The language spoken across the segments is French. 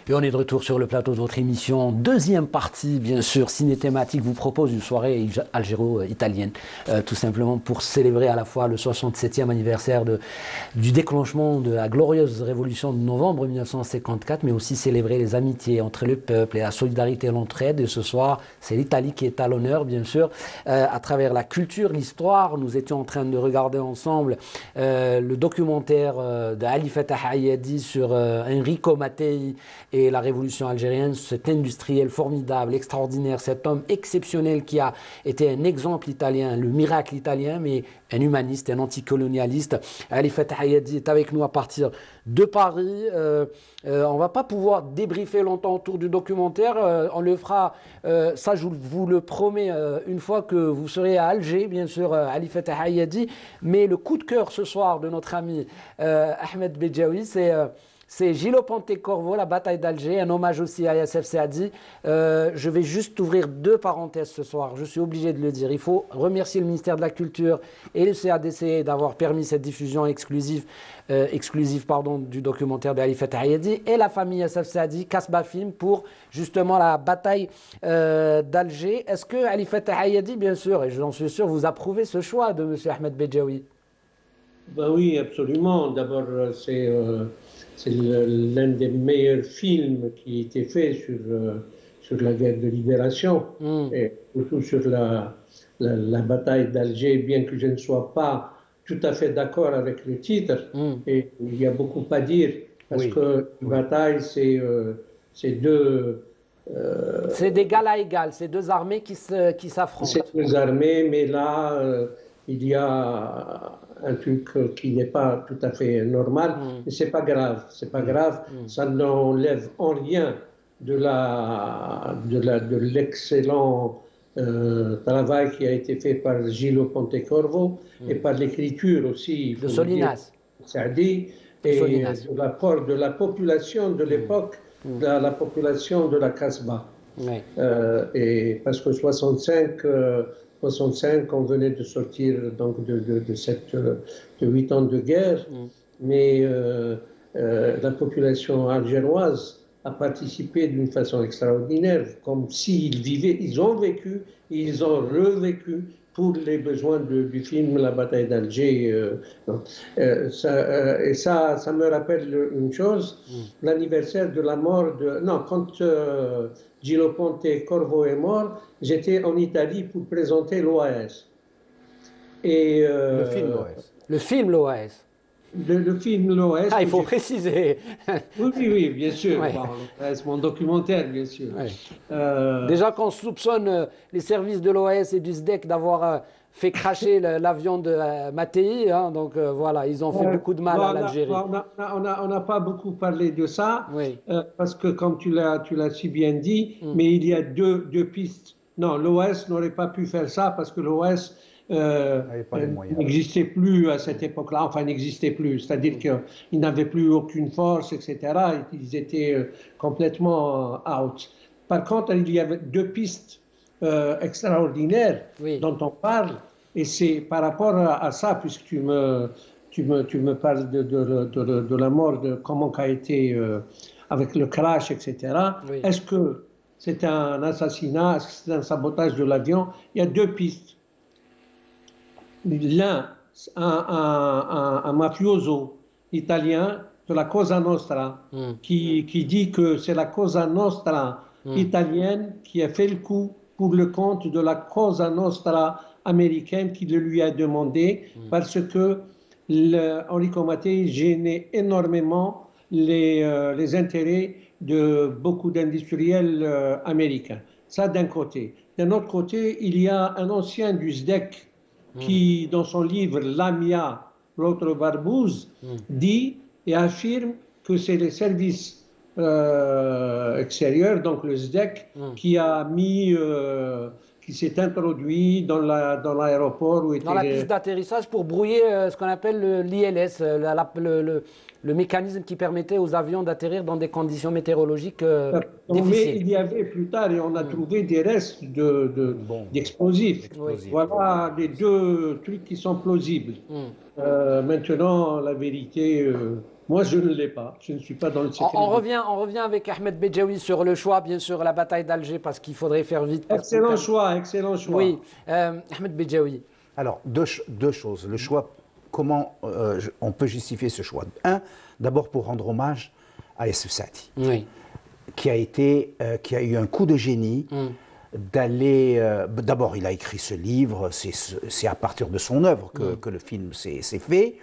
Et on est de retour sur le plateau de votre émission. Deuxième partie, bien sûr, ciné-thématique, vous propose une soirée algéro-italienne, tout simplement pour célébrer à la fois le 67e anniversaire du déclenchement de la glorieuse révolution de novembre 1954, mais aussi célébrer les amitiés entre le peuple et la solidarité et l'entraide. Et ce soir, c'est l'Italie qui est à l'honneur, bien sûr, à travers la culture, l'histoire. Nous étions en train de regarder ensemble le documentaire d'Ali Fatah Ayadi sur Enrico Mattei et la révolution algérienne, cet industriel formidable, extraordinaire, cet homme exceptionnel qui a été un exemple italien, le miracle italien, mais un humaniste, un anticolonialiste. Ali Fatah Ayadi est avec nous à partir de Paris. On ne va pas pouvoir débriefer longtemps autour du documentaire. On le fera, ça je vous le promets, une fois que vous serez à Alger, bien sûr, Ali Fatah Ayadi. Mais le coup de cœur ce soir de notre ami Ahmed Bejaoui, c'est Gillo Pontecorvo, la bataille d'Alger, un hommage aussi à Yassef Saadi. Je vais juste ouvrir deux parenthèses ce soir, je suis obligé de le dire. Il faut remercier le ministère de la Culture et le CADC d'avoir permis cette diffusion exclusive du documentaire d'Ali Fatah Ayadi et la famille Yassef Saadi, Kasbah Film, pour justement la bataille d'Alger. Est-ce que Ali Fatah Ayadi, bien sûr, et j'en suis sûr, vous approuvez ce choix de M. Ahmed Bejaoui? Ben oui, absolument. D'abord, c'est l'un des meilleurs films qui a été fait sur la guerre de libération et surtout sur la bataille d'Alger, bien que je ne sois pas tout à fait d'accord avec le titre. Et il y a beaucoup à dire parce que la bataille, c'est deux. C'est d'égal à égal, c'est deux armées qui s'affrontent. C'est deux armées, mais là, il y a un truc qui n'est pas tout à fait normal, mais c'est pas grave, c'est pas grave, ça n'enlève en rien de l'excellent travail qui a été fait par Gillo Pontecorvo et par l'écriture aussi, de Solinas, Saadi, et de l'apport de la population de l'époque, de la population de la Kasbah. Et parce que 65, on venait de sortir donc de 8 ans de guerre, mais la population algéroise a participé d'une façon extraordinaire, comme s'ils vivaient, ils ont vécu, ils ont revécu pour les besoins du film La bataille d'Alger. Et ça me rappelle une chose, l'anniversaire de la mort de... Non, quand Gillo Pontecorvo est mort, j'étais en Italie pour présenter l'OAS. Et le film l'OAS. Le film l'OAS. Le film l'OAS. Ah, il faut préciser. Oui, bien sûr. C'est mon documentaire, bien sûr. Déjà qu'on soupçonne les services de l'OAS et du SDEC d'avoir fait cracher l'avion de Mattei, hein, donc voilà, ils ont fait beaucoup de mal à l'Algérie. On n'a pas beaucoup parlé de ça, parce que comme tu l'as si bien dit, mais il y a deux pistes. Non, l'OAS n'aurait pas pu faire ça parce que l'OAS n'existait plus à cette époque-là, enfin n'existait plus, c'est-à-dire qu'ils n'avaient plus aucune force, etc. Ils étaient complètement out. Par contre, il y avait deux pistes extraordinaires dont on parle, et c'est par rapport à ça, puisque tu me parles de la mort, de comment qu'a été avec le crash, etc. Est-ce que c'est un assassinat, est-ce que c'est un sabotage de l'avion? Il y a deux pistes. L'un, un mafioso italien de la Cosa Nostra qui dit que c'est la Cosa Nostra italienne qui a fait le coup pour le compte de la Cosa Nostra américaine qui le lui a demandé parce que Enrico Mattei gênait énormément les intérêts de beaucoup d'industriels américains. Ça d'un côté. D'un autre côté, il y a un ancien du SDEC qui, dans son livre Lamia, l'autre barbouze, dit et affirme que c'est les services extérieurs, donc le SDEC, qui a mis, qui s'est introduit dans l'aéroport où était... Dans la piste d'atterrissage pour brouiller ce qu'on appelle l'ILS, le mécanisme qui permettait aux avions d'atterrir dans des conditions météorologiques difficiles. Mais il y avait plus tard, et on a trouvé des restes d'explosifs. Voilà les deux trucs qui sont plausibles. Maintenant, la vérité, Moi, je ne l'ai pas. Je ne suis pas dans le secret. On revient avec Ahmed Bejaoui sur le choix, bien sûr, la bataille d'Alger, parce qu'il faudrait faire vite. Excellent choix, excellent choix. Oui, Ahmed Bejaoui. Alors, deux choses. Le choix, comment on peut justifier ce choix? Un, d'abord pour rendre hommage à Youssef Saadi, Oui. qui a eu un coup de génie d'aller... d'abord, il a écrit ce livre, c'est à partir de son œuvre que le film s'est fait,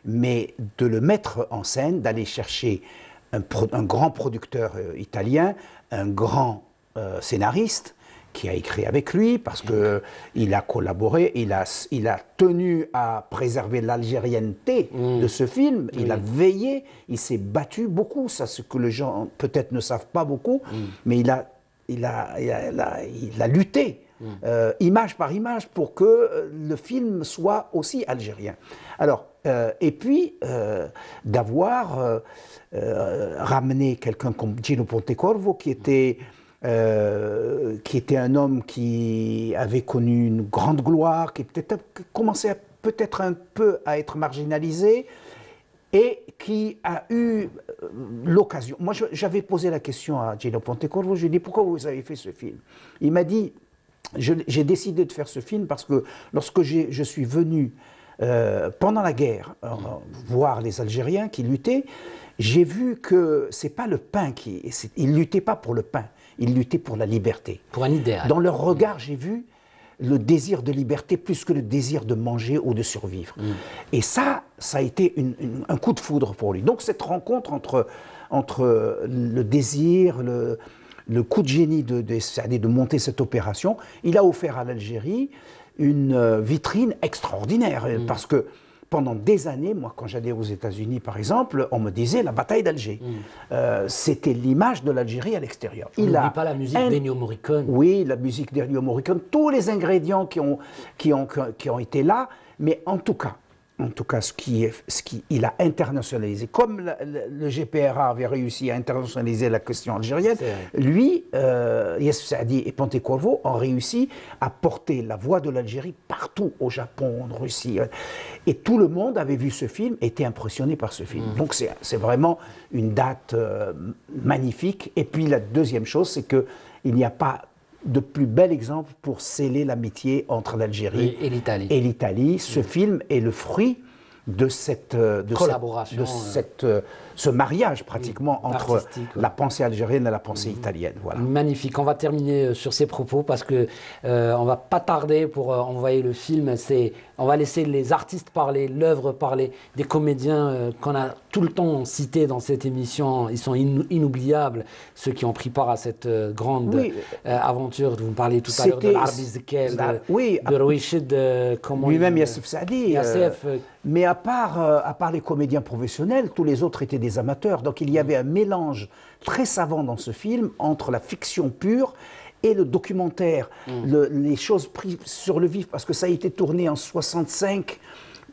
mais de le mettre en scène, d'aller chercher un grand producteur italien, un grand scénariste, qui a écrit avec lui, parce qu'il a collaboré, il a tenu à préserver l'algérienneté de ce film, il a veillé, il s'est battu beaucoup, ça ce que les gens peut-être ne savent pas beaucoup, mais il a lutté, image par image, pour que le film soit aussi algérien. Alors, et puis, d'avoir ramené quelqu'un comme Gino Pontecorvo, qui était un homme qui avait connu une grande gloire, qui commençait peut-être un peu à être marginalisé, et qui a eu l'occasion. Moi, j'avais posé la question à Gino Pontecorvo, je lui ai dit, pourquoi vous avez fait ce film? Il m'a dit, j'ai décidé de faire ce film parce que lorsque je suis venu pendant la guerre voir les Algériens qui luttaient, j'ai vu que c'est pas le pain ils luttaient pas pour le pain, ils luttaient pour la liberté. Pour un idéal. Dans leur regard, j'ai vu le désir de liberté plus que le désir de manger ou de survivre. Et ça a été un coup de foudre pour lui. Donc cette rencontre entre le désir, le coup de génie de monter cette opération, il a offert à l'Algérie une vitrine extraordinaire, parce que pendant des années, moi quand j'allais aux États-Unis par exemple, on me disait la bataille d'Alger. C'était l'image de l'Algérie à l'extérieur. Il n'a pas la musique d'Ennio Morricone. Oui, la musique d'Ennio Morricone, tous les ingrédients qui ont été là, mais en tout cas, il a internationalisé. Comme le GPRA avait réussi à internationaliser la question algérienne, lui, Youssef Saadi et Pontecorvo ont réussi à porter la voix de l'Algérie partout, au Japon, en Russie. Et tout le monde avait vu ce film, était impressionné par ce film. Donc c'est vraiment une date magnifique. Et puis la deuxième chose, c'est qu'il n'y a pas de plus bel exemple pour sceller l'amitié entre l'Algérie et l'Italie. Ce film est le fruit de cette collaboration, ce mariage pratiquement entre la pensée algérienne et la pensée italienne. Voilà. Magnifique. On va terminer sur ces propos parce que on va pas tarder pour envoyer le film. On va laisser les artistes parler, l'œuvre parler, des comédiens qu'on a tout le temps cités dans cette émission. Ils sont inoubliables, ceux qui ont pris part à cette grande aventure. Vous me parliez tout à l'heure de l'Arbi Zekel, de Rouichid, lui-même Youssef Saadi. Mais à part les comédiens professionnels, tous les autres étaient des amateurs. Donc il y avait un mélange très savant dans ce film entre la fiction pure et le documentaire, les choses prises sur le vif, parce que ça a été tourné en 65,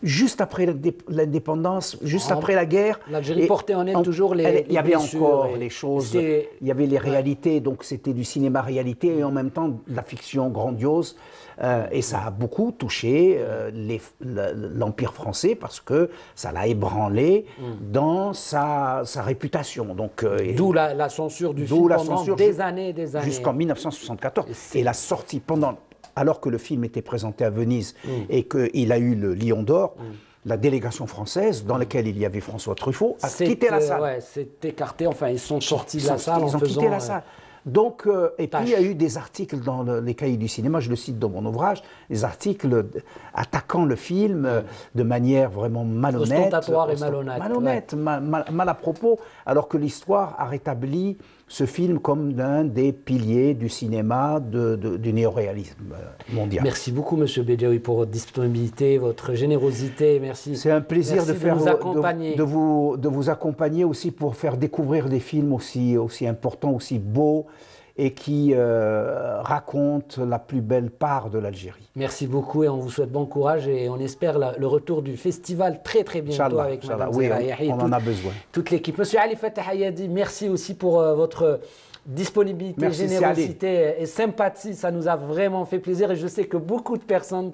juste après l'indépendance, juste après la guerre. L'Algérie portait en elle toujours les il y avait encore les choses, il y avait les réalités, donc c'était du cinéma réalité et en même temps de la fiction grandiose. Et ça a beaucoup touché l'Empire français parce que ça l'a ébranlé dans sa réputation. D'où la censure du film pendant des années. Jusqu'en 1974. Et la sortie alors que le film était présenté à Venise et qu'il a eu le Lion d'Or, la délégation française, dans laquelle il y avait François Truffaut, a quitté la salle. Ouais, c'est écarté, enfin ils sont sortis de la salle Ils ont quitté la salle. Donc, et puis il y a eu des articles dans les cahiers du cinéma, je le cite dans mon ouvrage, des articles attaquant le film de manière vraiment malhonnête. Ostentatoire et malhonnête. Malhonnête, mal à propos, alors que l'histoire a rétabli ce film comme l'un des piliers du cinéma du néoréalisme mondial. Merci beaucoup, Monsieur Bejaoui, pour votre disponibilité, votre générosité. Merci. C'est un plaisir de vous accompagner aussi pour faire découvrir des films aussi importants, aussi beaux et qui racontent la plus belle part de l'Algérie. Merci beaucoup et on vous souhaite bon courage et on espère le retour du festival très bientôt avec Madame on en a besoin. Toute l'équipe. Monsieur Ali Fatah Hayadi, merci aussi pour votre disponibilité, Merci, générosité et sympathie. Ça nous a vraiment fait plaisir et je sais que beaucoup de personnes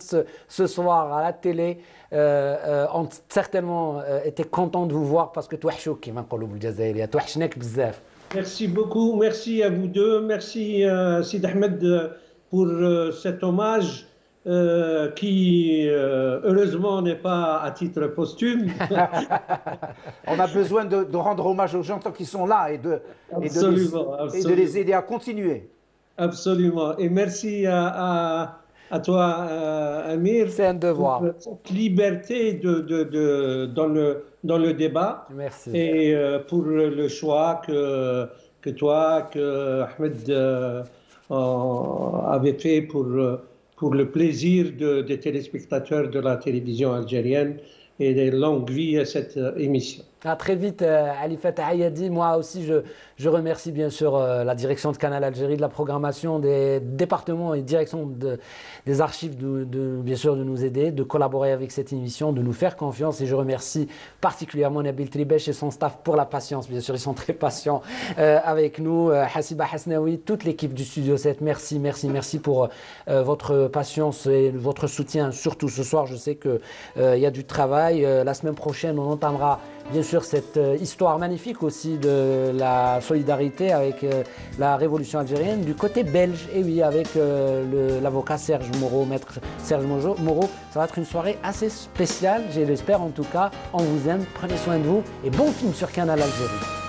ce soir à la télé ont certainement été contents de vous voir parce que توحشوك كما نقولوا بالجزائرية توحشناك بزاف. Merci beaucoup, merci à vous deux, merci Sid Ahmed pour cet hommage qui heureusement n'est pas à titre posthume. On a besoin de rendre hommage aux gens tant qu'ils sont là et de les aider à continuer. Absolument. Et merci à toi, Amir. C'est un devoir. Pour cette liberté dans le débat. Merci. Et pour le choix que toi, que Ahmed avait fait pour le plaisir des téléspectateurs de la télévision algérienne et de longue vie à cette émission. À très vite, Ali Fatah Ayadi. Moi aussi, je remercie bien sûr la direction de Canal Algérie, de la programmation, des départements et direction des archives, bien sûr, de nous aider, de collaborer avec cette émission, de nous faire confiance. Et je remercie particulièrement Nabil Tribèche et son staff pour la patience. Bien sûr, ils sont très patients avec nous. Hassiba Hasnaoui, toute l'équipe du Studio 7, merci, merci, merci pour votre patience et votre soutien. Surtout ce soir, je sais qu'il y a du travail. La semaine prochaine, on entamera bien sûr cette histoire magnifique aussi de la solidarité avec la révolution algérienne du côté belge. Et oui, avec l'avocat Serge Moreau, maître Serge Moreau. Ça va être une soirée assez spéciale, je l'espère en tout cas. On vous aime, prenez soin de vous et bon film sur Canal Algérie.